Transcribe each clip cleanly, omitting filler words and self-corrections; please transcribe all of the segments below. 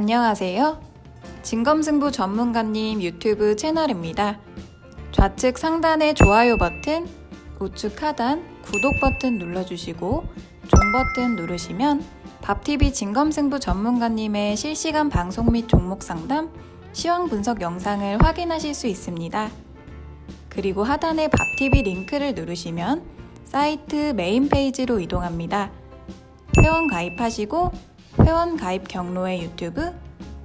안녕하세요. 진검승부 전문가님 유튜브 채널입니다. 좌측 상단의 좋아요 버튼, 우측 하단 구독 버튼 눌러주시고 종 버튼 누르시면 밥TV 진검승부 전문가님의 실시간 방송 및 종목 상담, 시황 분석 영상을 확인하실 수 있습니다. 그리고 하단의 밥TV 링크를 누르시면 사이트 메인 페이지로 이동합니다. 회원 가입하시고 회원 가입 경로의 유튜브,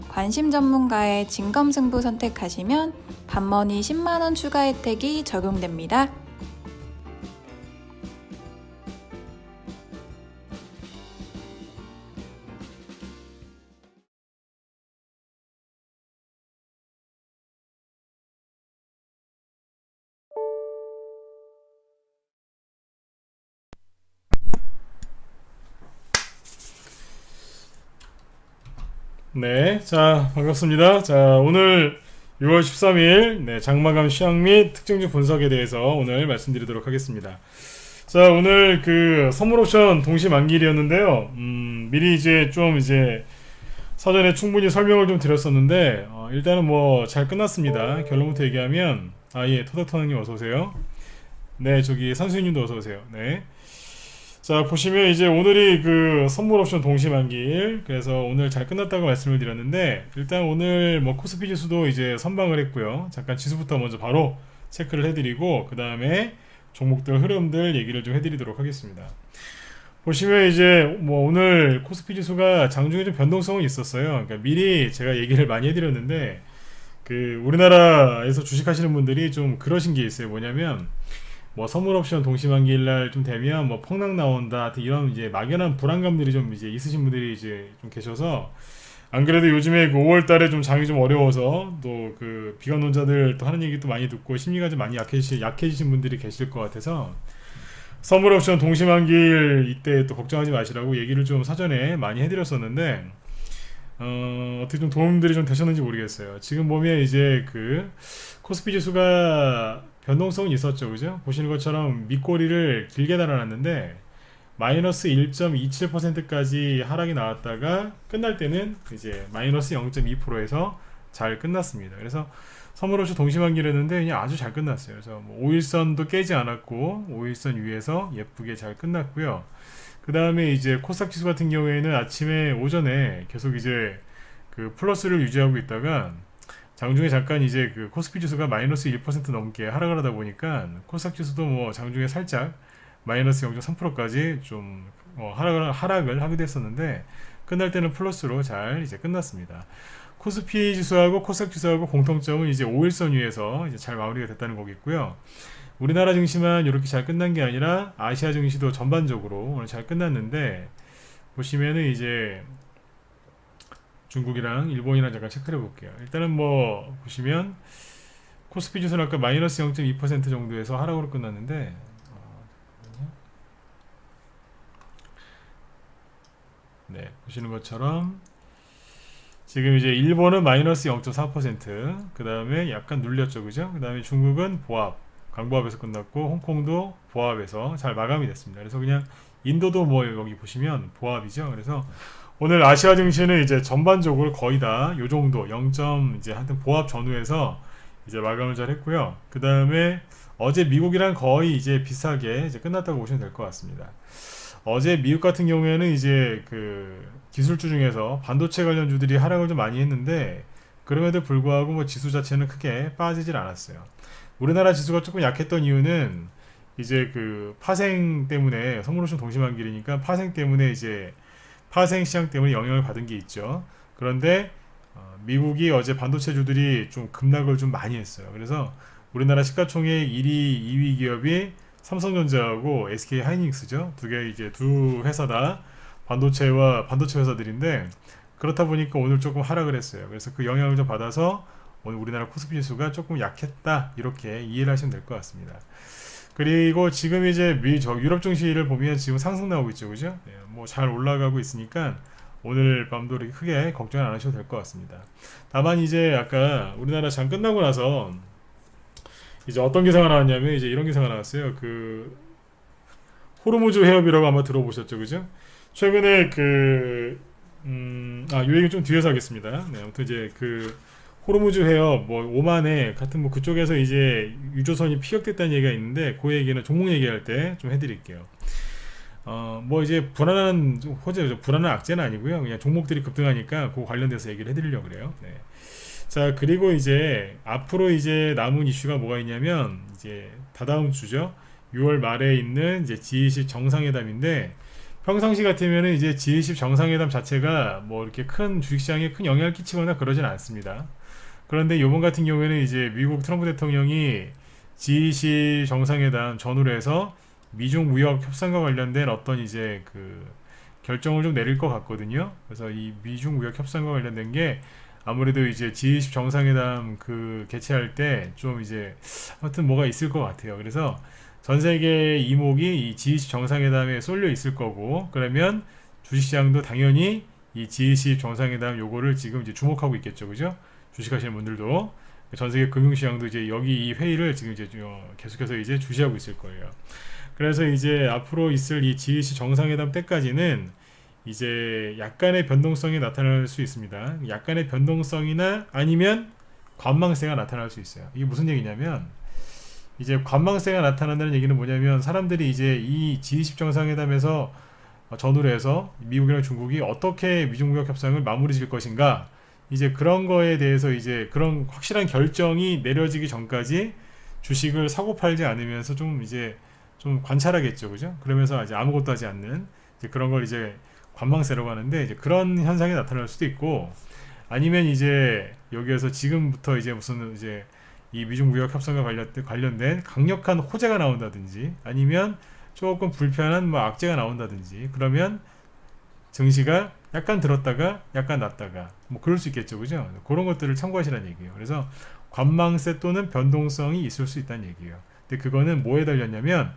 관심 전문가의 진검승부 선택하시면 밥머니 10만원 추가 혜택이 적용됩니다. 네, 자, 반갑습니다. 자, 오늘 6월 13일, 장마감 시황 및 특징주 분석에 대해서 오늘 말씀드리도록 하겠습니다. 자, 오늘 그 선물 옵션 동시 만기일이었는데요. 미리 사전에 충분히 설명을 좀 드렸었는데, 일단은 뭐 잘 끝났습니다. 결론부터 얘기하면, 토닥터너님 어서오세요. 네, 저기 산수님도 어서오세요. 네. 자, 보시면 이제 오늘이 그 선물 옵션 동시 만기일, 그래서 오늘 잘 끝났다고 말씀을 드렸는데, 일단 오늘 뭐 코스피 지수도 이제 선방을 했고요. 잠깐 지수부터 먼저 바로 체크를 해드리고, 그 다음에 종목들 흐름들 얘기를 좀 해드리도록 하겠습니다. 보시면 이제 뭐 오늘 코스피 지수가 장중에 좀 변동성은 있었어요. 그러니까 미리 제가 얘기를 많이 해드렸는데, 그 우리나라에서 주식하시는 분들이 좀 그러신 게 있어요. 뭐냐면 뭐 선물 옵션 동시만기일 날 좀 되면 뭐 폭락 나온다, 이런 이제 막연한 불안감들이 좀 이제 있으신 분들이 이제 좀 계셔서, 안 그래도 요즘에 그 5월 달에 좀 장이 좀 어려워서 또 그 비관론자들 또 하는 얘기 또 많이 듣고 심리가 좀 많이 약해지신 분들이 계실 것 같아서, 선물 옵션 동시만기일 이때 또 걱정하지 마시라고 얘기를 좀 사전에 많이 해드렸었는데, 어떻게 좀 도움들이 좀 되셨는지 모르겠어요. 지금 보면 이제 그 코스피 지수가 변동성은 있었죠, 그죠? 보시는 것처럼 밑꼬리를 길게 달아놨는데 마이너스 1.27%까지 하락이 나왔다가 끝날 때는 이제 마이너스 0.2%에서 잘 끝났습니다. 그래서 선물옵션 동시만기였는데 그냥 아주 잘 끝났어요. 그래서 뭐 5일선도 깨지 않았고 5일선 위에서 예쁘게 잘 끝났고요. 그 다음에 이제 코스닥 지수 같은 경우에는 아침에 오전에 계속 이제 그 플러스를 유지하고 있다가 장중에 잠깐 이제 그 코스피 지수가 마이너스 1% 넘게 하락을 하다 보니까 코스닥 지수도 뭐 장중에 살짝 마이너스 0.3%까지 좀 하락을 하게 됐었는데, 끝날 때는 플러스로 잘 이제 끝났습니다. 코스피 지수하고 코스닥 지수하고 공통점은 이제 5일선 위에서 이제 잘 마무리가 됐다는 거겠고요. 우리나라 증시만 이렇게 잘 끝난 게 아니라 아시아 증시도 전반적으로 오늘 잘 끝났는데, 보시면은 이제 중국이랑 일본이랑 잠깐 체크를 해볼게요. 일단은 뭐 보시면 코스피 지수는 아까 마이너스 0.2% 정도에서 하락으로 끝났는데, 네, 보시는 것처럼 지금 이제 일본은 마이너스 0.4%, 그 다음에 약간 눌렸죠, 그죠? 그 다음에 중국은 보합, 강보합에서 끝났고, 홍콩도 보합에서 잘 마감이 됐습니다. 그래서 그냥 인도도 뭐 여기 보시면 보합이죠. 그래서 오늘 아시아 증시는 이제 전반적으로 거의 다 요 정도 0. 이제 하여튼 보합 전후에서 이제 마감을 잘 했고요. 그 다음에 어제 미국이랑 거의 이제 비슷하게 이제 끝났다고 보시면 될 것 같습니다. 어제 미국 같은 경우에는 이제 그 기술주 중에서 반도체 관련주들이 하락을 좀 많이 했는데, 그럼에도 불구하고 뭐 지수 자체는 크게 빠지질 않았어요. 우리나라 지수가 조금 약했던 이유는 이제 그 파생 때문에, 선물옵션 동시만기이니까 파생 때문에 이제 파생 시장 때문에 영향을 받은 게 있죠. 그런데 미국이 어제 반도체주들이 좀 급락을 좀 많이 했어요. 그래서 우리나라 시가총액 1위, 2위 기업이 삼성전자하고 SK 하이닉스죠. 두 회사 다 반도체 회사들인데, 그렇다 보니까 오늘 조금 하락을 했어요. 그래서 그 영향을 좀 받아서 오늘 우리나라 코스피 지수가 조금 약했다, 이렇게 이해를 하시면 될 것 같습니다. 그리고 지금 이제 유럽 증시를 보면 지금 상승 나오고 있죠, 그죠? 네, 뭐 잘 올라가고 있으니까 오늘 밤도 이렇게 크게 걱정 안 하셔도 될 것 같습니다. 다만 이제 아까 우리나라 장 끝나고 나서 이제 어떤 기사가 나왔냐면 이제 이런 기사가 나왔어요. 그 호르무즈 해협이라고 아마 들어보셨죠, 그죠? 최근에 그 요 얘기는 좀 뒤에서 하겠습니다. 네, 아무튼 이제 그 호르무즈 해협 뭐 오만에 같은 뭐 그쪽에서 이제 유조선이 피격됐다는 얘기가 있는데 그 얘기는 종목 얘기할 때 좀 해드릴게요. 뭐 이제 불안한 호재죠. 불안한 악재는 아니고요. 그냥 종목들이 급등하니까 그 관련돼서 얘기를 해드리려고 그래요. 네. 자, 그리고 이제 앞으로 이제 남은 이슈가 뭐가 있냐면 이제 다다음 주죠. 6월 말에 있는 이제 G20 정상회담인데 평상시 같으면은 이제 G20 정상회담 자체가 뭐 이렇게 큰 주식시장에 큰 영향을 끼치거나 그러진 않습니다. 그런데 이번 같은 경우에는 이제 미국 트럼프 대통령이 G20 정상회담 전후로 해서 미중 무역 협상과 관련된 어떤 이제 그 결정을 좀 내릴 것 같거든요. 그래서 이 미중 무역 협상과 관련된 게 아무래도 이제 G20 정상회담 그 개최할 때 좀 이제 아무튼 뭐가 있을 것 같아요. 그래서 전 세계 이목이 이 G20 정상회담에 쏠려 있을 거고, 그러면 주식시장도 당연히 이 G20 정상회담 요거를 지금 이제 주목하고 있겠죠, 그죠? 주식하시는 분들도 전 세계 금융시장도 이제 여기 이 회의를 지금 이제 계속해서 이제 주시하고 있을 거예요. 그래서 이제 앞으로 있을 이 G20 정상회담 때까지는 이제 약간의 변동성이 나타날 수 있습니다. 약간의 변동성이나 아니면 관망세가 나타날 수 있어요. 이게 무슨 얘기냐면 이제 관망세가 나타난다는 얘기는 뭐냐면 사람들이 이제 이 G20 정상회담에서 전후로 해서 미국이랑 중국이 어떻게 미중무역 협상을 마무리 지을 것인가, 이제 그런 거에 대해서 이제 그런 확실한 결정이 내려지기 전까지 주식을 사고 팔지 않으면서 좀 이제 좀 관찰하겠죠, 그죠? 그러면서 이제 아무것도 하지 않는 이제 그런 걸 이제 관망세라고 하는데, 이제 그런 현상이 나타날 수도 있고, 아니면 이제 여기에서 지금부터 이제 무슨 이제 이 미중 무역 협상과 관련된 강력한 호재가 나온다든지, 아니면 조금 불편한 뭐 악재가 나온다든지, 그러면 증시가 약간 들었다가 약간 났다가 뭐 그럴 수 있겠죠, 그죠? 그런 것들을 참고하시라는 얘기예요. 그래서 관망세 또는 변동성이 있을 수 있다는 얘기예요. 근데 그거는 뭐에 달렸냐면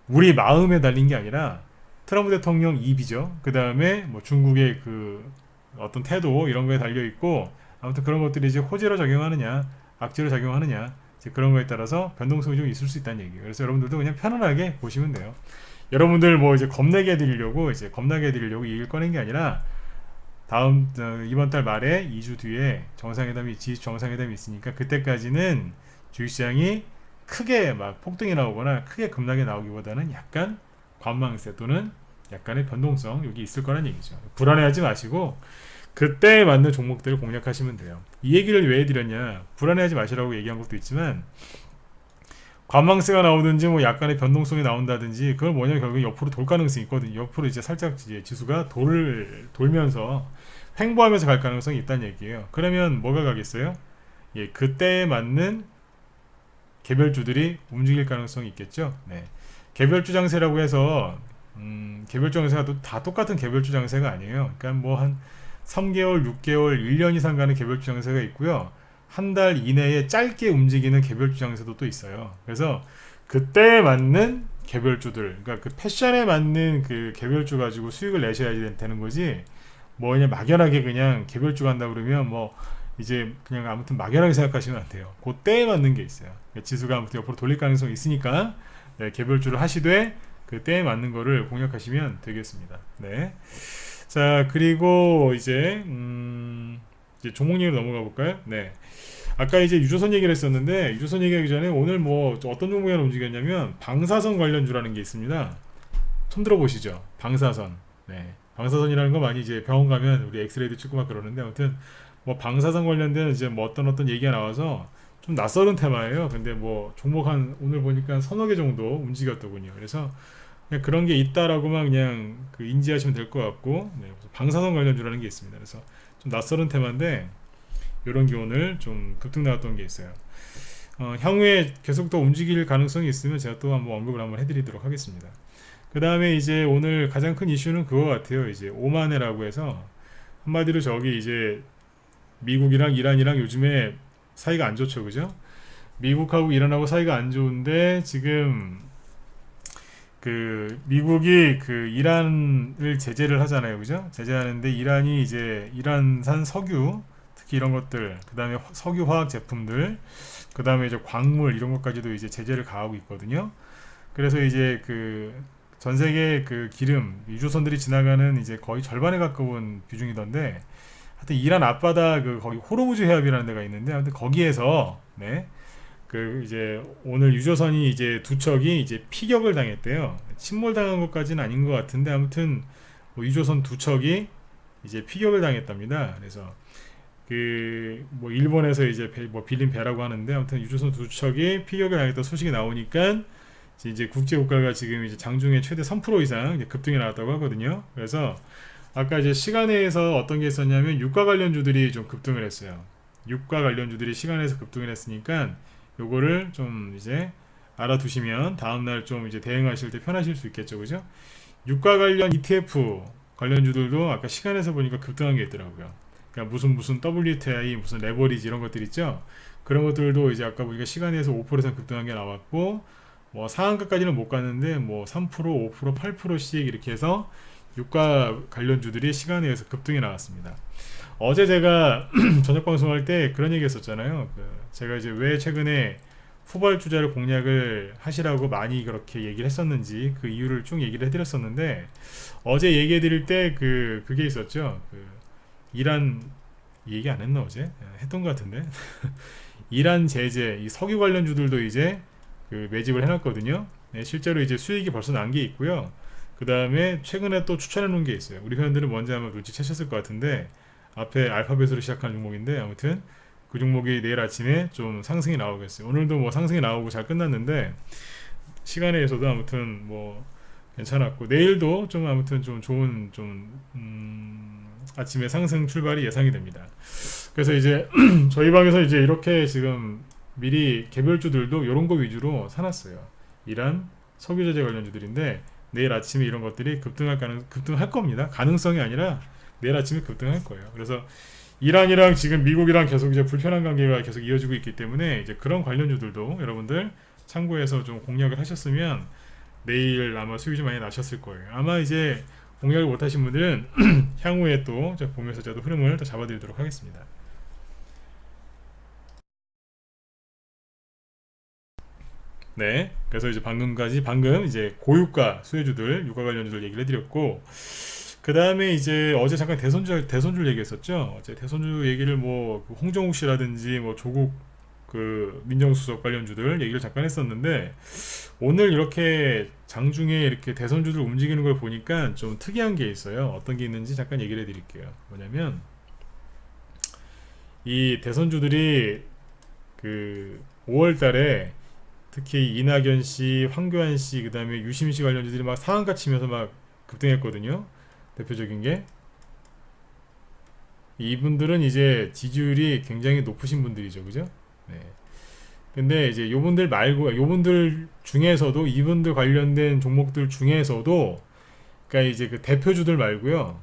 우리 마음에 달린 게 아니라 트럼프 대통령 입이죠. 그 다음에 뭐 중국의 그 어떤 태도 이런 거에 달려 있고, 아무튼 그런 것들이 이제 호재로 작용하느냐 악재로 작용하느냐, 이제 그런 거에 따라서 변동성이 좀 있을 수 있다는 얘기예요. 그래서 여러분들도 그냥 편안하게 보시면 돼요. 여러분들 뭐 이제 겁나게 해드리려고 이 얘기를 꺼낸 게 아니라 다음 이번 달 말에 2주 뒤에 정상회담이 G20 정상회담이 있으니까 그때까지는 주식시장이 크게 막 폭등이 나오거나 크게 급락이 나오기보다는 약간 관망세 또는 약간의 변동성 여기 있을 거란 얘기죠. 불안해하지 마시고 그때에 맞는 종목들을 공략하시면 돼요. 이 얘기를 왜 해드렸냐, 불안해하지 마시라고 얘기한 것도 있지만 관망세가 나오든지 뭐 약간의 변동성이 나온다든지, 그걸 뭐냐 결국 옆으로 돌 가능성이 있거든요. 옆으로 이제 살짝 이제 지수가 돌면서 횡보하면서 갈 가능성이 있다는 얘기예요. 그러면 뭐가 가겠어요? 예, 그때에 맞는 개별주들이 움직일 가능성이 있겠죠. 네. 개별주 장세라고 해서 개별주 장세가 다 똑같은 개별주 장세가 아니에요. 그러니까 뭐 한 3개월, 6개월, 1년 이상 가는 개별주 장세가 있고요. 한 달 이내에 짧게 움직이는 개별주 장세도 또 있어요. 그래서 그때에 맞는 개별주들, 그러니까 그 패션에 맞는 그 개별주 가지고 수익을 내셔야 되는 거지, 뭐 그냥 막연하게 그냥 개별주 간다 그러면 뭐 이제 그냥 아무튼 막연하게 생각하시면 안 돼요. 그때에 맞는 게 있어요. 그러니까 지수가 아무튼 옆으로 돌릴 가능성이 있으니까 네, 개별주를 하시되 그 때에 맞는 거를 공략하시면 되겠습니다. 네. 자, 그리고 이제 종목 얘기로 넘어가 볼까요? 네. 아까 이제 유조선 얘기를 했었는데, 유조선 얘기하기 전에 오늘 뭐 어떤 종목이 하나 움직였냐면 방사선 관련주라는 게 있습니다. 처음 들어보시죠? 방사선. 네. 방사선이라는 거 많이 이제 병원 가면 우리 엑스레이도 찍고 막 그러는데, 아무튼 뭐 방사선 관련된 이제 뭐 어떤 얘기가 나와서 좀 낯설은 테마예요. 근데 뭐 종목 한 오늘 보니까 서너 개 정도 움직였더군요. 그래서 그냥 그런 게 있다라고만 그냥 그 인지하시면 될 것 같고, 네, 방사선 관련주라는 게 있습니다. 그래서 좀 낯설은 테마인데 이런 게 오늘 좀 급등 나왔던 게 있어요. 향후에 계속 더 움직일 가능성이 있으면 제가 또 한번 언급을 한번 해드리도록 하겠습니다. 그 다음에 이제 오늘 가장 큰 이슈는 그거 같아요. 이제 오만해라고 해서 한마디로 저기 이제 미국이랑 이란이랑 요즘에 사이가 안 좋죠, 그죠? 미국하고 이란하고 사이가 안 좋은데 지금 그 미국이 그 이란을 제재를 하잖아요, 그죠? 제재하는데 이란이 이제 이란산 석유, 특히 이런 것들, 그 다음에 석유 화학 제품들, 그 다음에 이제 광물 이런 것까지도 이제 제재를 가하고 있거든요. 그래서 이제 그 전 세계 그 기름 유조선들이 지나가는 이제 거의 절반에 가까운 비중이던데, 하여튼 이란 앞바다 그 거기 호르무즈 해협이라는 데가 있는데, 아무튼 거기에서 네, 그 이제 오늘 유조선이 이제 두 척이 이제 피격을 당했대요. 침몰당한 것까지는 아닌 것 같은데, 아무튼 뭐 유조선 두 척이 이제 피격을 당했답니다. 그래서 그 뭐 일본에서 이제 뭐 빌린 배라고 하는데, 아무튼 유조선 두 척이 피격을 당했던 소식이 나오니까 이제 국제 국가가 지금 이제 장중에 최대 3% 이상 이제 급등이 나왔다고 하거든요. 그래서 아까 이제 시간에서 어떤 게 있었냐면 유가 관련주들이 좀 급등을 했어요. 유가 관련주들이 시간에서 급등을 했으니까 요거를 좀 이제 알아두시면 다음날 좀 이제 대응하실 때 편하실 수 있겠죠, 그죠? 유가 관련 ETF 관련주들도 아까 시간에서 보니까 급등한 게 있더라고요. 그러니까 무슨 WTI, 무슨 레버리지 이런 것들 있죠. 그런 것들도 이제 아까 보니까 시간에서 5% 이상 급등한 게 나왔고, 뭐 상한가까지는 못 갔는데 뭐 3%, 5%, 8%씩 이렇게 해서 유가 관련주들이 시간에 의해서 급등이 나왔습니다. 어제 제가 저녁 방송할 때 그런 얘기 했었잖아요. 제가 이제 왜 최근에 후발주자를 공략을 하시라고 많이 그렇게 얘기를 했었는지 그 이유를 쭉 얘기를 해드렸었는데, 어제 얘기해 드릴 때 그게 있었죠. 이란 얘기 안 했나 어제? 했던 것 같은데. 이란 제재, 이 석유 관련주들도 이제 매집을 해놨거든요. 네, 실제로 이제 수익이 벌써 난 게 있고요. 그 다음에 최근에 또 추천해 놓은 게 있어요. 우리 회원들은 뭔지 아마 눈치채셨을 것 같은데, 앞에 알파벳으로 시작하는 종목인데, 아무튼 그 종목이 내일 아침에 좀 상승이 나오겠어요. 오늘도 뭐 상승이 나오고 잘 끝났는데, 시간에서도 아무튼 뭐 괜찮았고, 내일도 좀 아무튼 좀 좋은 아침에 상승 출발이 예상이 됩니다. 그래서 이제 저희 방에서 이제 이렇게 지금 미리 개별주들도 이런 거 위주로 사놨어요. 이란 석유 제재 관련주들인데, 내일 아침에 이런 것들이 급등할 겁니다. 가능성이 아니라 내일 아침에 급등할 거예요. 그래서 이란이랑 지금 미국이랑 계속 이제 불편한 관계가 계속 이어지고 있기 때문에 이제 그런 관련주들도 여러분들 참고해서 좀 공략을 하셨으면 내일 아마 수익이 좀 많이 나셨을 거예요. 아마 이제 공략을 못하신 분들은 향후에 또 보면서 저도 흐름을 또 잡아드리도록 하겠습니다. 네, 그래서 이제 방금 이제 고유가 수혜주들, 유가 관련주들 얘기를 해드렸고, 그 다음에 이제 어제 잠깐 대선주 얘기했었죠. 어제 대선주 얘기를 뭐 홍정욱 씨라든지 뭐 조국 민정수석 관련주들 얘기를 잠깐 했었는데, 오늘 이렇게 장중에 이렇게 대선주들 움직이는 걸 보니까 좀 특이한 게 있어요. 어떤 게 있는지 잠깐 얘기를 해드릴게요. 뭐냐면 이 대선주들이 5월달에 특히 이낙연 씨, 황교안 씨, 그 다음에 유심 씨 관련주들이 막 상한가 치면서 막 급등했거든요. 대표적인 게 이분들은 이제 지지율이 굉장히 높으신 분들이죠, 그죠? 네. 근데 이제 요분들 말고, 요분들 중에서도 이분들 관련된 종목들 중에서도, 그러니까 이제 그 대표주들 말고요.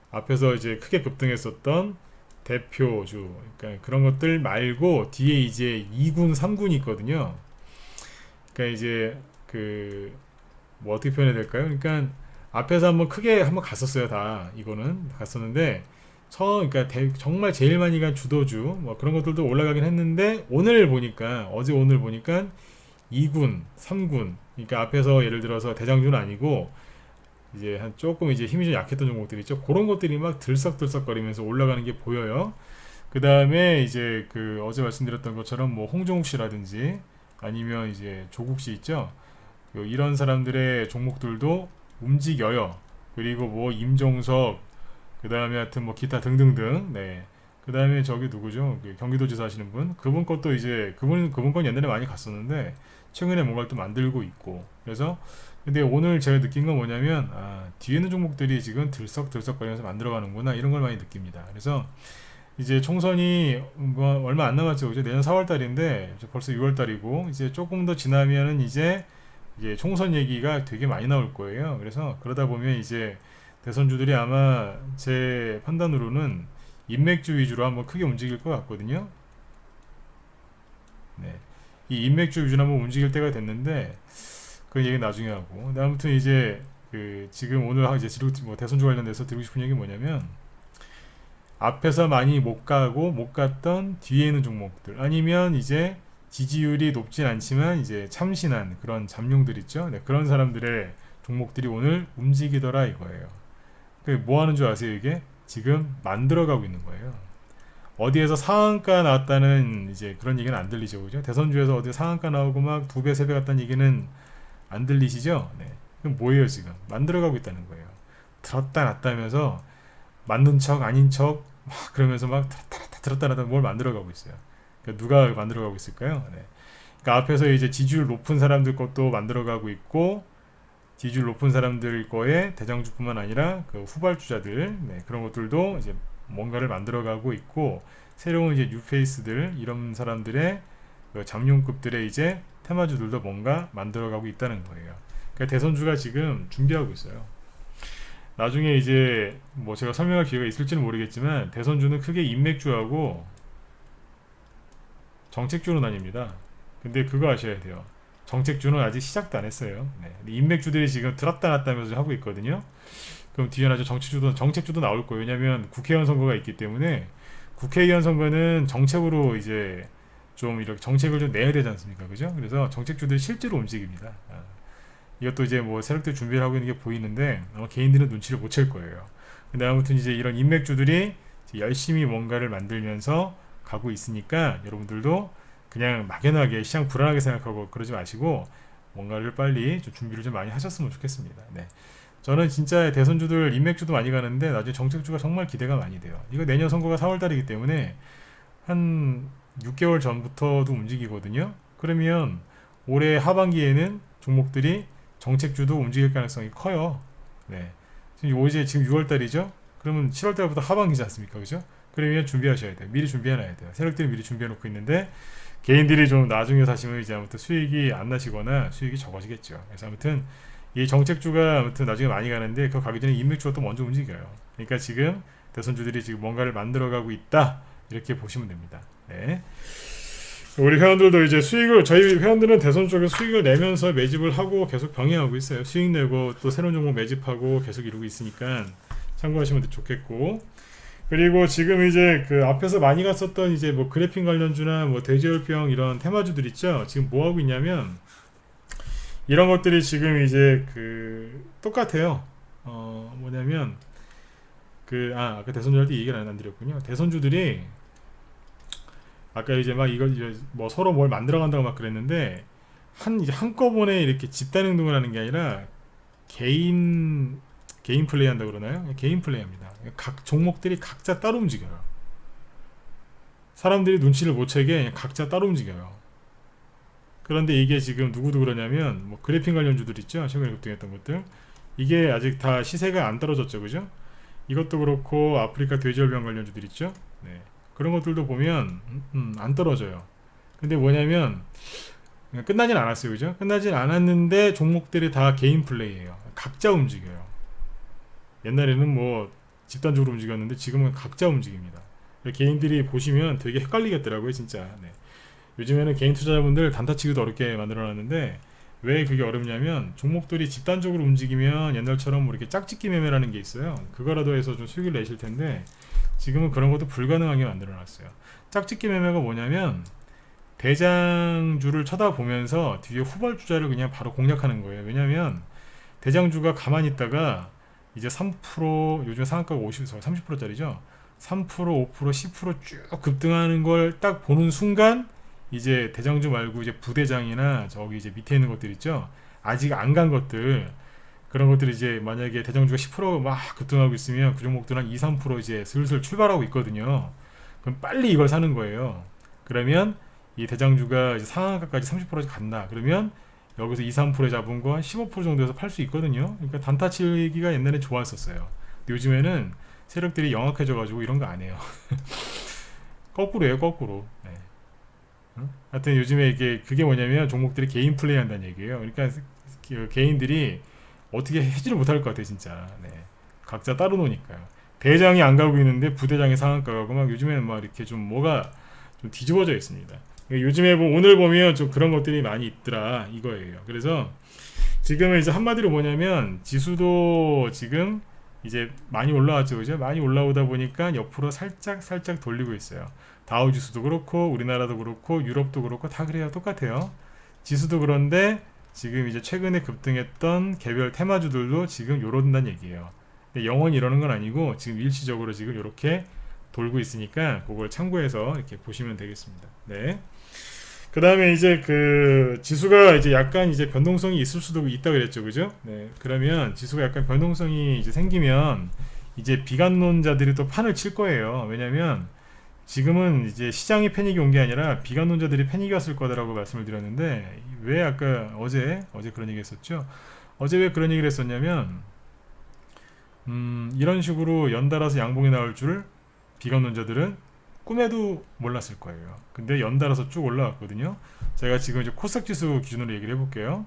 앞에서 이제 크게 급등했었던 대표주, 그러니까 그런 것들 말고 뒤에 이제 2군, 3군이 있거든요. 그러니까 이제 뭐 어떻게 표현해야 될까요? 그러니까 앞에서 한번 갔었어요. 다 이거는 갔었는데 그러니까 정말 제일 많이 간 주도주 뭐 그런 것들도 올라가긴 했는데, 오늘 보니까 2군, 3군, 그러니까 앞에서 예를 들어서 대장주는 아니고 이제 조금 이제 힘이 좀 약했던 종목들 있죠. 그런 것들이 막 들썩들썩거리면서 올라가는 게 보여요. 그 다음에 이제 어제 말씀드렸던 것처럼 뭐 홍종욱 씨라든지 아니면 이제 조국 씨 있죠. 이런 사람들의 종목들도 움직여요. 그리고 뭐 임종석, 그 다음에 하여튼 뭐 기타 등등등. 네. 그 다음에 저기 누구죠? 경기도지사 하시는 분. 그분 것도 이제 그분 건 옛날에 많이 갔었는데 최근에 뭔가를 또 만들고 있고. 그래서 근데 오늘 제가 느낀 건 뭐냐면, 뒤에 있는 종목들이 지금 들썩들썩거리면서 만들어가는구나, 이런 걸 많이 느낍니다. 그래서 이제 총선이 뭐 얼마 안 남았죠, 그죠? 내년 4월달인데 벌써 6월달이고 이제 조금 더 지나면은 이제 총선 얘기가 되게 많이 나올 거예요. 그래서 그러다 보면 이제 대선주들이 아마 제 판단으로는 인맥주 위주로 한번 크게 움직일 것 같거든요. 네, 이 인맥주 위주로 한번 움직일 때가 됐는데 그 얘기 나중에 하고. 근데 아무튼 이제 지금 오늘 이제 뭐 대선주 관련돼서 드리고 싶은 얘기 뭐냐면, 앞에서 많이 못 갔던 뒤에 있는 종목들, 아니면 이제 지지율이 높진 않지만 이제 참신한 그런 잠룡들 있죠. 네, 그런 사람들의 종목들이 오늘 움직이더라 이거예요. 뭐 하는 줄 아세요? 이게 지금 만들어가고 있는 거예요. 어디에서 상한가 나왔다는 이제 그런 얘기는 안 들리죠, 그죠? 대선주에서 어디 상한가 나오고 막 2배, 3배 갔다는 얘기는 안 들리시죠? 네. 그럼 뭐예요 지금? 만들어가고 있다는 거예요. 들었다 놨다 하면서 맞는 척 아닌 척 막 그러면서 막 들었다 놨다 뭘 만들어가고 있어요. 그러니까 누가 만들어가고 있을까요? 네. 그러니까 앞에서 이제 지지율 높은 사람들 것도 만들어가고 있고 지지율 높은 사람들 거에 대장주뿐만 아니라 그 후발주자들 네, 그런 것들도 이제 뭔가를 만들어가고 있고 새로운 이제 뉴페이스들 이런 사람들의 그 잠룡급들의 이제 테마주들도 뭔가 만들어가고 있다는 거예요. 그러니까 대선주가 지금 준비하고 있어요. 나중에 이제 뭐 제가 설명할 기회가 있을지는 모르겠지만 대선주는 크게 인맥주하고 정책주로 나뉩니다. 근데 그거 아셔야 돼요. 정책주는 아직 시작도 안 했어요. 네. 인맥주들이 지금 들었다 놨다 하면서 하고 있거든요. 그럼 뒤에 나중에 정책주도 나올 거예요. 왜냐면 국회의원 선거가 있기 때문에 국회의원 선거는 정책으로 이제 좀 이렇게 정책을 좀 내야 되지 않습니까? 그죠? 그래서 정책주들이 실제로 움직입니다. 이것도 이제 뭐 세력들 준비를 하고 있는 게 보이는데 아마 개인들은 눈치를 못 챌 거예요. 근데 아무튼 이제 이런 인맥주들이 열심히 뭔가를 만들면서 가고 있으니까 여러분들도 그냥 막연하게 시장 불안하게 생각하고 그러지 마시고 뭔가를 빨리 좀 준비를 좀 많이 하셨으면 좋겠습니다. 네. 저는 진짜 대선주들 인맥주도 많이 가는데 나중에 정책주가 정말 기대가 많이 돼요. 이거 내년 선거가 4월달이기 때문에 한 6개월 전부터도 움직이거든요. 그러면 올해 하반기에는 종목들이 정책주도 움직일 가능성이 커요. 네. 지금 6월달이죠. 그러면 7월달부터 하반기지 않습니까? 그죠? 그러면 준비하셔야 돼요. 미리 준비해놔야 돼요. 세력들이 미리 준비해놓고 있는데 개인들이 좀 나중에 사시면 이제 아무튼 수익이 안 나시거나 수익이 적어지겠죠. 그래서 아무튼 이 정책주가 아무튼 나중에 많이 가는데 그 가기 전에 인맥주가 또 먼저 움직여요. 그러니까 지금 대선주들이 지금 뭔가를 만들어가고 있다 이렇게 보시면 됩니다. 네. 우리 회원들도 이제 저희 회원들은 대선 쪽에서 수익을 내면서 매집을 하고 계속 병행하고 있어요. 수익 내고 또 새로운 종목 매집하고 계속 이루고 있으니까 참고하시면 좋겠고. 그리고 지금 이제 그 앞에서 많이 갔었던 이제 뭐 그래핀 관련주나 뭐 대지열병 이런 테마주들 있죠. 지금 뭐 하고 있냐면 이런 것들이 지금 이제 그 똑같아요. 뭐냐면 아까 대선주 할 때 얘기를 안 드렸군요. 대선주들이 아까 이제 막 이걸 이제 뭐 서로 뭘 만들어 간다고 막 그랬는데 이제 한꺼번에 이렇게 집단 행동을 하는 게 아니라 개인 플레이 한다고 그러나요? 개인 플레이 합니다. 각 종목들이 각자 따로 움직여요. 사람들이 눈치를 못 채게 그냥 각자 따로 움직여요. 그런데 이게 지금 누구도 그러냐면 뭐 그래핀 관련주들 있죠. 최근에 급등했던 것들. 이게 아직 다 시세가 안 떨어졌죠. 그죠? 이것도 그렇고 아프리카 돼지열병 관련주들 있죠. 네. 그런 것들도 보면 안 떨어져요. 근데 뭐냐면 끝나진 않았어요. 그죠? 끝나진 않았는데 종목들이 다 개인 플레이예요. 각자 움직여요. 옛날에는 뭐 집단적으로 움직였는데 지금은 각자 움직입니다. 개인들이 보시면 되게 헷갈리겠더라고요. 진짜. 네. 요즘에는 개인 투자자분들 단타치기도 어렵게 만들어놨는데 왜 그게 어렵냐면 종목들이 집단적으로 움직이면 옛날처럼 뭐 이렇게 짝짓기 매매라는 게 있어요. 그거라도 해서 좀 수익을 내실 텐데 지금은 그런 것도 불가능하게 만들어놨어요. 짝짓기 매매가 뭐냐면 대장주를 쳐다보면서 뒤에 후발주자를 그냥 바로 공략하는 거예요. 왜냐면 대장주가 가만히 있다가 이제 3% 요즘 상한가가 30%짜리죠. 3%, 5%, 10%쭉 급등하는 걸 딱 보는 순간 이제 대장주 말고 이제 부대장이나 저기 이제 밑에 있는 것들 있죠. 아직 안 간 것들 그런 것들이 이제 만약에 대장주가 10%막 급등하고 있으면 그 종목들은 한 2, 3% 이제 슬슬 출발하고 있거든요. 그럼 빨리 이걸 사는 거예요. 그러면 이 대장주가 이제 상한가까지 30% 간다. 그러면 여기서 2, 3% 잡은 거 한 15% 정도에서 팔 수 있거든요. 그러니까 단타 치기가 옛날에 좋았었어요. 근데 요즘에는 세력들이 영악해져가지고 이런 거 안 해요. 거꾸로 해요, 거꾸로. 네. 하여튼 요즘에 그게 뭐냐면 종목들이 개인 플레이 한다는 얘기예요. 그러니까 개인들이 어떻게 해지를 못할 것 같아요, 진짜. 네. 각자 따로 노니까요. 대장이 안 가고 있는데 부대장이 상한가 가고 막 요즘에는 막 이렇게 좀 뭐가 좀 뒤집어져 있습니다. 요즘에 오늘 보면 좀 그런 것들이 많이 있더라 이거예요. 그래서 지금은 이제 한마디로 뭐냐면 지수도 지금 이제 많이 올라왔죠, 그죠? 많이 올라오다 보니까 옆으로 살짝 돌리고 있어요. 다우 지수도 그렇고 우리나라도 그렇고 유럽도 그렇고 다 그래요. 똑같아요. 지수도 그런데 지금 이제 최근에 급등했던 개별 테마주들도 지금 요런다는 얘기예요. 근데 영원히 이러는 건 아니고 지금 일시적으로 지금 이렇게 돌고 있으니까 그걸 참고해서 이렇게 보시면 되겠습니다. 네. 그 다음에 이제 그 지수가 이제 약간 이제 변동성이 있을 수도 있다 그랬죠, 그죠? 네. 그러면 지수가 약간 변동성이 이제 생기면 이제 비관론자들이 또 판을 칠 거예요. 왜냐면 지금은 이제 시장이 패닉이 온 게 아니라 비관론자들이 패닉이 왔을 거다라고 말씀을 드렸는데 왜 아까 어제 그런 얘기 했었죠? 어제 왜 그런 얘기를 했었냐면 이런 식으로 연달아서 양봉이 나올 줄 비관론자들은 꿈에도 몰랐을 거예요. 근데 연달아서 쭉 올라왔거든요. 제가 지금 이제 코스닥 지수 기준으로 얘기를 해볼게요.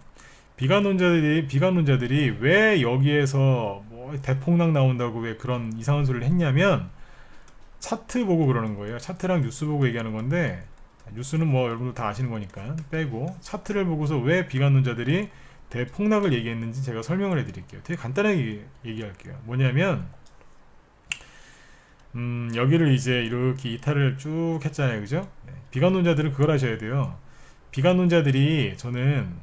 비관론자들이 왜 여기에서 뭐 대폭락 나온다고 왜 그런 이상한 소리를 했냐면 차트 보고 그러는 거예요. 차트랑 뉴스 보고 얘기하는 건데 뉴스는 뭐 여러분들 다 아시는 거니까 빼고 차트를 보고서 왜 비관론자들이 대폭락을 얘기했는지 제가 설명을 해드릴게요. 되게 간단하게 얘기할게요. 뭐냐면 여기를 이제 이렇게 이탈을 쭉 했잖아요, 그죠? 네. 비관론자들은 그걸 하셔야 돼요. 비관론자들이 저는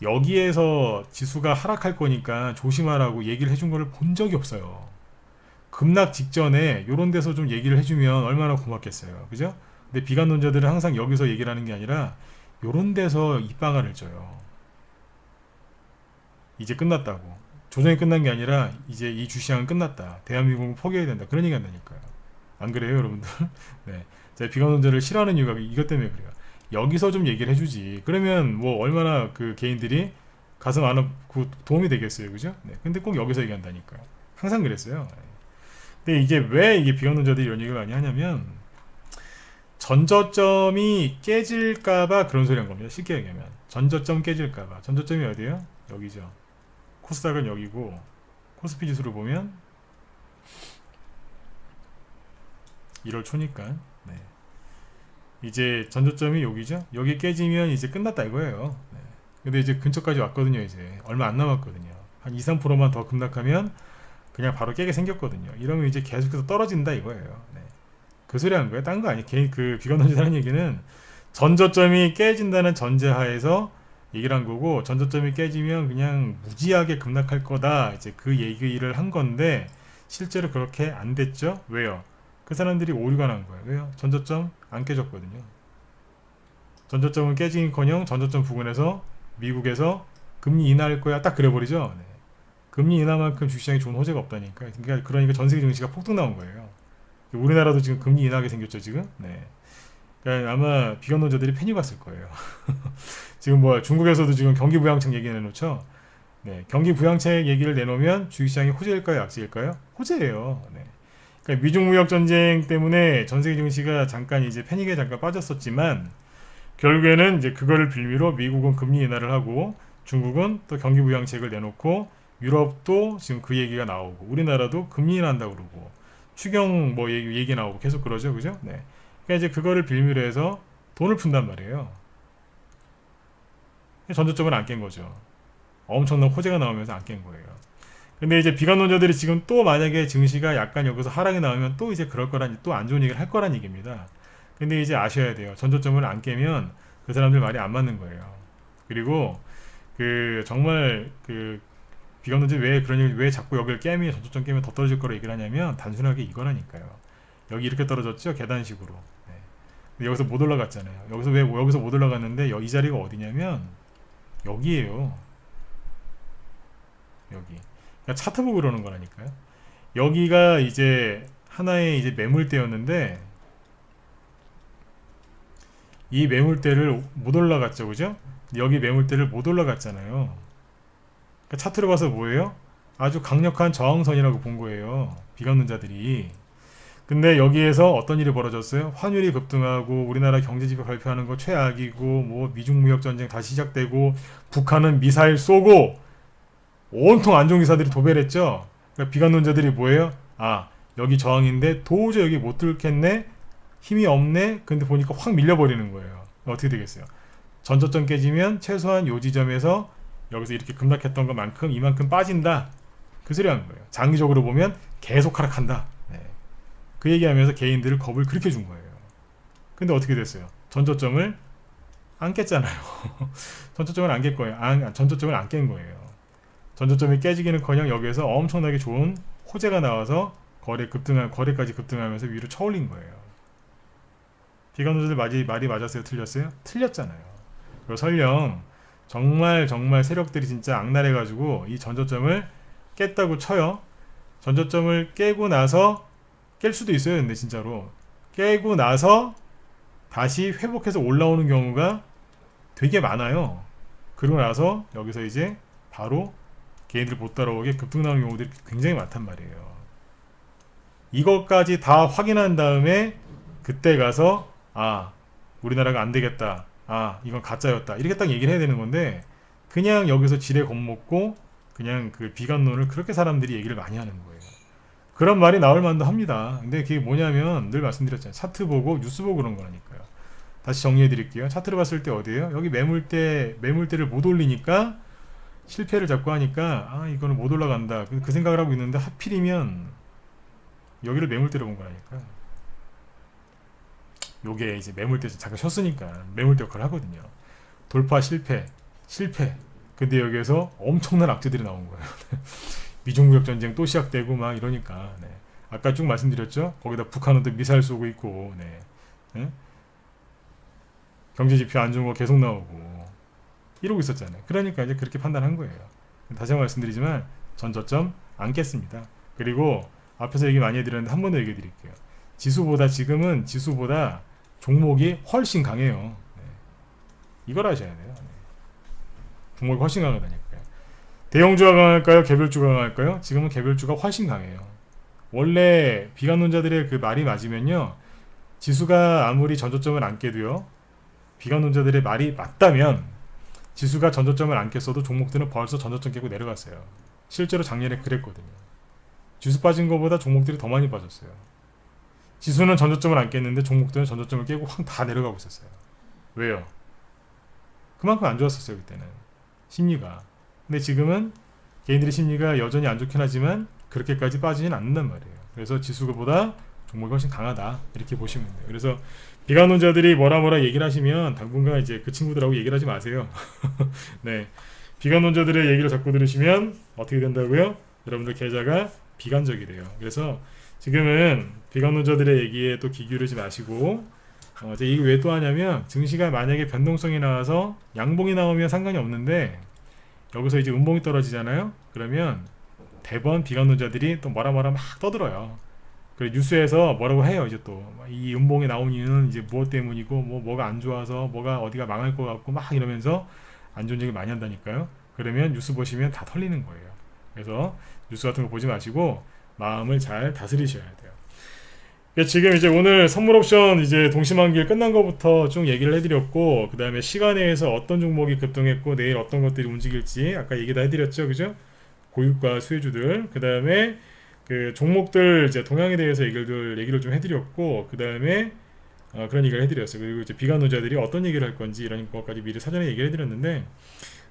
여기에서 지수가 하락할 거니까 조심하라고 얘기를 해준 거를 본 적이 없어요. 급락 직전에 요런 데서 좀 얘기를 해주면 얼마나 고맙겠어요, 그죠? 근데 비관론자들은 항상 여기서 얘기를 하는 게 아니라 요런 데서 입방아를 쪄요. 이제 끝났다고. 조정이 끝난 게 아니라 이제 이 주시장은 끝났다. 대한민국은 포기해야 된다. 그런 얘기 한다니까요. 안 그래요, 여러분들? 네. 제가 비관론자를 싫어하는 이유가 이것 때문에 그래요. 여기서 좀 얘기를 해주지. 그러면 뭐 얼마나 그 개인들이 가슴 안에 도움이 되겠어요, 그죠? 네. 근데 꼭 여기서 얘기한다니까요. 항상 그랬어요. 네. 근데 이게 왜 이게 비관론자들이 이런 얘기를 많이 하냐면 전저점이 깨질까봐 그런 소리 한 겁니다. 쉽게 얘기하면 전저점 깨질까봐. 전저점이 어디예요? 여기죠. 코스닥은 여기고 코스피 지수를 보면 1월 초니까 네. 이제 전저점이 여기죠. 여기 깨지면 이제 끝났다 이거예요. 네. 근데 이제 근처까지 왔거든요. 이제 얼마 안 남았거든요. 한 2~3%만 더 급락하면 그냥 바로 깨게 생겼거든요. 이러면 이제 계속해서 떨어진다 이거예요. 네. 그 소리 하는 거예요. 딴 거 아니에요. 그 비관론자라는 얘기는 전저점이 깨진다는 전제하에서 얘기를 한 거고 전저점이 깨지면 그냥 무지하게 급락할 거다 이제 그 얘기를 한 건데 실제로 그렇게 안 됐죠. 왜요? 그 사람들이 오류가 난 거예요. 왜요? 전저점 안 깨졌거든요. 전저점은 깨지긴커녕 전저점 부근에서 미국에서 금리 인하할 거야 딱 그래버리죠. 네. 금리 인하만큼 주식시장에 좋은 호재가 없다니까. 그러니까 전 세계 증시가 폭등 나온 거예요. 우리나라도 지금 금리 인하하게 생겼죠 지금. 네. 그러니까 아마 비관론자들이 패닉 왔을 거예요. 지금 뭐 중국에서도 지금 경기 부양책 얘기 내놓죠. 네, 경기 부양책 얘기를 내놓으면 주식시장이 호재일까요, 악재일까요? 호재예요. 네. 그러니까 미중 무역 전쟁 때문에 전 세계 증시가 잠깐 이제 패닉에 잠깐 빠졌었지만 결국에는 이제 그거를 빌미로 미국은 금리 인하를 하고 중국은 또 경기 부양책을 내놓고 유럽도 지금 그 얘기가 나오고 우리나라도 금리 인하한다고 그러고 추경 뭐 얘기 나오고 계속 그러죠, 그죠? 네. 그러니까 이제 그거를 빌미로 해서 돈을 푼단 말이에요. 전저점을 안 깬 거죠. 엄청난 호재가 나오면서 안 깬 거예요. 근데 이제 비관론자들이 지금 또 만약에 증시가 약간 여기서 하락이 나오면 또 이제 그럴 거란 또 안 좋은 얘기를 할 거란 얘기입니다. 근데 이제 아셔야 돼요. 전저점을 안 깨면 그 사람들 말이 안 맞는 거예요. 그리고 그 정말 그 비관론자 왜 그런 얘기 왜 자꾸 여기를 깨면 전저점 깨면 더 떨어질 거라 얘기를 하냐면 단순하게 이거라니까요. 여기 이렇게 떨어졌죠? 계단식으로. 네. 근데 여기서 못 올라갔잖아요. 여기서 못 올라갔는데 이 자리가 어디냐면 여기에요. 여기. 그러니까 차트 보고 그러는 거라니까요. 여기가 이제 하나의 이제 매물대였는데 이 매물대를 못 올라갔죠, 그죠? 여기 매물대를 못 올라갔잖아요. 그러니까 차트로 봐서 뭐예요? 아주 강력한 저항선이라고 본 거예요. 비관론자들이. 근데 여기에서 어떤 일이 벌어졌어요? 환율이 급등하고 우리나라 경제지표 발표하는 거 최악이고 뭐 미중 무역 전쟁 다시 시작되고 북한은 미사일 쏘고 온통 안 좋은 기사들이 도배를 했죠. 그러니까 비관론자들이 뭐예요? 아 여기 저항인데 도저히 여기 못 뚫겠네. 힘이 없네. 근데 보니까 확 밀려버리는 거예요. 어떻게 되겠어요? 전저점 깨지면 최소한 요 지점에서 여기서 이렇게 급락했던 것만큼 이만큼 빠진다. 그 소리 하는 거예요. 장기적으로 보면 계속 하락한다. 그 얘기하면서 개인들을 겁을 그렇게 준 거예요. 근데 어떻게 됐어요? 전저점을 안 깼잖아요. 전초점을 안 깰 거예요. 전초점을 안 깬 거예요. 전초점이 깨지기는커녕 여기에서 엄청나게 좋은 호재가 나와서 거래까지 급등하면서 위로 쳐올린 거예요. 비관론자들 말이 맞았어요? 틀렸어요? 틀렸잖아요. 그리고 설령 정말 세력들이 진짜 악랄해가지고 이 전저점을 깼다고 쳐요. 전저점을 깨고 나서 깰 수도 있어요. 근데 진짜로 깨고 나서 다시 회복해서 올라오는 경우가 되게 많아요. 그러고 나서 여기서 이제 바로 개인들 못 따라오게 급등 나오는 경우들이 굉장히 많단 말이에요. 이것까지 다 확인한 다음에 그때 가서 우리나라가 안 되겠다. 이건 가짜였다. 이렇게 딱 얘기를 해야 되는 건데 그냥 여기서 지레 겁먹고 그냥 그 비관론을 그렇게 사람들이 얘기를 많이 하는 거예요. 그런 말이 나올 만도 합니다. 근데 그게 뭐냐면 늘 말씀드렸잖아요. 차트 보고 뉴스 보고 그런 거라니까요. 다시 정리해 드릴게요. 차트를 봤을 때 어디예요? 여기 매물대를 못 올리니까 실패를 자꾸 하니까 이거는 못 올라간다. 그 생각을 하고 있는데 하필이면 여기를 매물대로 본 거라니까요. 요게 이제 매물대 잠깐 쉬었으니까 매물대 역할을 하거든요. 돌파 실패. 근데 여기에서 엄청난 악재들이 나온 거예요. 미중무역 전쟁 또 시작되고 막 이러니까. 네. 아까 쭉 말씀드렸죠. 거기다 북한은 미사일 쏘고 있고, 네. 경제 지표 안 좋은 거 계속 나오고 이러고 있었잖아요. 그러니까 이제 그렇게 판단한 거예요. 다시 한번 말씀드리지만 전저점 안 깼습니다. 그리고 앞에서 얘기 많이 해드렸는데 한 번 더 얘기해 드릴게요. 지금은 지수보다 종목이 훨씬 강해요. 네. 이걸 아셔야 돼요. 네. 종목이 훨씬 강하다니까요. 대형주가 강할까요? 개별주가 강할까요? 지금은 개별주가 훨씬 강해요. 원래 비관론자들의 그 말이 맞으면요. 지수가 아무리 전저점을 안 깨도요. 비관론자들의 말이 맞다면 지수가 전저점을 안 깼어도 종목들은 벌써 전저점 깨고 내려갔어요. 실제로 작년에 그랬거든요. 지수 빠진 것보다 종목들이 더 많이 빠졌어요. 지수는 전저점을 안 깼는데 종목들은 전저점을 깨고 확 다 내려가고 있었어요. 왜요? 그만큼 안 좋았었어요. 그때는 심리가. 근데 지금은 개인들의 심리가 여전히 안 좋긴 하지만 그렇게까지 빠지진 않는단 말이에요. 그래서 지수보다 종목이 훨씬 강하다 이렇게 보시면 돼요. 그래서 비관론자들이 뭐라 얘기를 하시면 당분간 이제 그 친구들하고 얘기를 하지 마세요. 네, 비관론자들의 얘기를 자꾸 들으시면 어떻게 된다고요? 여러분들 계좌가 비관적이래요. 그래서 지금은 비관론자들의 얘기에 또 귀 기울이지 마시고 제가 이거 왜 또 하냐면 증시가 만약에 변동성이 나와서 양봉이 나오면 상관이 없는데 여기서 이제 음봉이 떨어지잖아요. 그러면 대번 비관론자들이 또 뭐라 막 떠들어요. 그리고 뉴스에서 뭐라고 해요. 이제 또 이 음봉이 나온 이유는 이제 무엇 때문이고 뭐가 안 좋아서 뭐가 어디가 망할 것 같고 막 이러면서 안 좋은 얘기 많이 한다니까요. 그러면 뉴스 보시면 다 털리는 거예요. 그래서 뉴스 같은 거 보지 마시고 마음을 잘 다스리셔야 돼요. 지금 이제 오늘 선물 옵션 이제 동시만기일 끝난 것부터 좀 얘기를 해드렸고, 그 다음에 시간에서 어떤 종목이 급등했고 내일 어떤 것들이 움직일지 아까 얘기 다 해드렸죠, 그죠? 고유가 수혜주들, 그 다음에 그 종목들 이제 동향에 대해서 얘기를 좀 해드렸고, 그 다음에 그런 얘기를 해드렸어요. 그리고 이제 비관론자들이 어떤 얘기를 할 건지 이런 것까지 미리 사전에 얘기를 해드렸는데,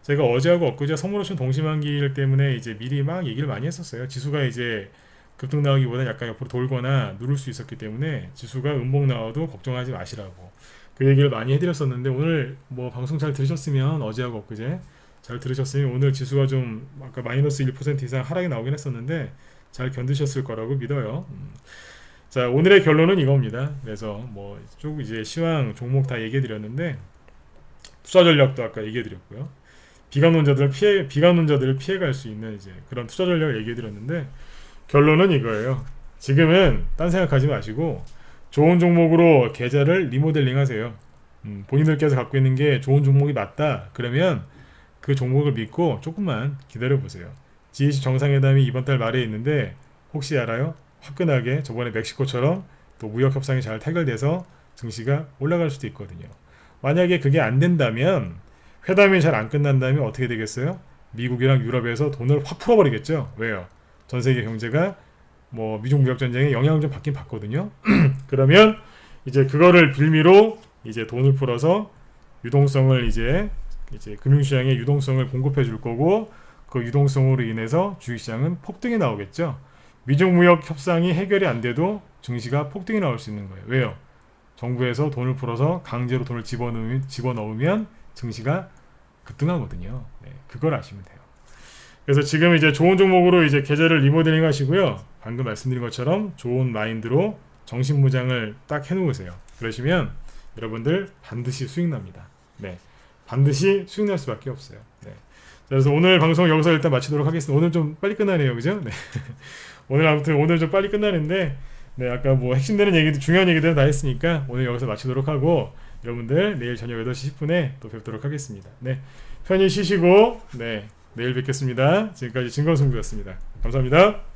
제가 어제하고 엊그제 선물 옵션 동시만기일 때문에 이제 미리 막 얘기를 많이 했었어요. 지수가 이제 급등 나오기보다는 약간 옆으로 돌거나 누를 수 있었기 때문에 지수가 음봉 나와도 걱정하지 마시라고 그 얘기를 많이 해드렸었는데, 오늘 뭐 방송 잘 들으셨으면, 어제하고 엊그제 잘 들으셨으면 오늘 지수가 좀 아까 마이너스 1% 이상 하락이 나오긴 했었는데 잘 견디셨을 거라고 믿어요. 자, 오늘의 결론은 이겁니다. 그래서 뭐 쭉 이제 시황 종목 다 얘기해드렸는데, 투자 전략도 아까 얘기해드렸고요. 비관론자들을 피해갈 수 있는 이제 그런 투자 전략을 얘기해드렸는데, 결론은 이거예요. 지금은 딴 생각하지 마시고 좋은 종목으로 계좌를 리모델링 하세요. 본인들께서 갖고 있는 게 좋은 종목이 맞다 그러면 그 종목을 믿고 조금만 기다려보세요. G20 정상회담이 이번 달 말에 있는데 혹시 알아요? 화끈하게 저번에 멕시코처럼 또 무역 협상이 잘 타결돼서 증시가 올라갈 수도 있거든요. 만약에 그게 안 된다면, 회담이 잘 안 끝난다면 어떻게 되겠어요? 미국이랑 유럽에서 돈을 확 풀어버리겠죠. 왜요? 전 세계 경제가 뭐 미중 무역 전쟁에 영향을 좀 받긴 받거든요. 그러면 이제 그거를 빌미로 이제 돈을 풀어서 유동성을 이제 금융시장에 유동성을 공급해 줄 거고, 그 유동성으로 인해서 주식시장은 폭등이 나오겠죠. 미중 무역 협상이 해결이 안 돼도 증시가 폭등이 나올 수 있는 거예요. 왜요? 정부에서 돈을 풀어서 강제로 돈을 집어넣으면 증시가 급등하거든요. 네, 그걸 아시면 돼요. 그래서 지금 이제 좋은 종목으로 이제 계좌를 리모델링 하시고요. 방금 말씀드린 것처럼 좋은 마인드로 정신무장을 딱 해놓으세요. 그러시면 여러분들 반드시 수익 납니다. 네, 반드시 수익 날 수밖에 없어요. 네. 그래서 오늘 방송 여기서 일단 마치도록 하겠습니다. 오늘 좀 빨리 끝나네요, 그죠? 네. 오늘 좀 빨리 끝나는데, 네, 아까 뭐 핵심되는 얘기들, 중요한 얘기들은 다 했으니까 오늘 여기서 마치도록 하고 여러분들 내일 저녁 8시 10분에 또 뵙도록 하겠습니다. 네, 편히 쉬시고, 네, 내일 뵙겠습니다. 지금까지 진검승부였습니다. 감사합니다.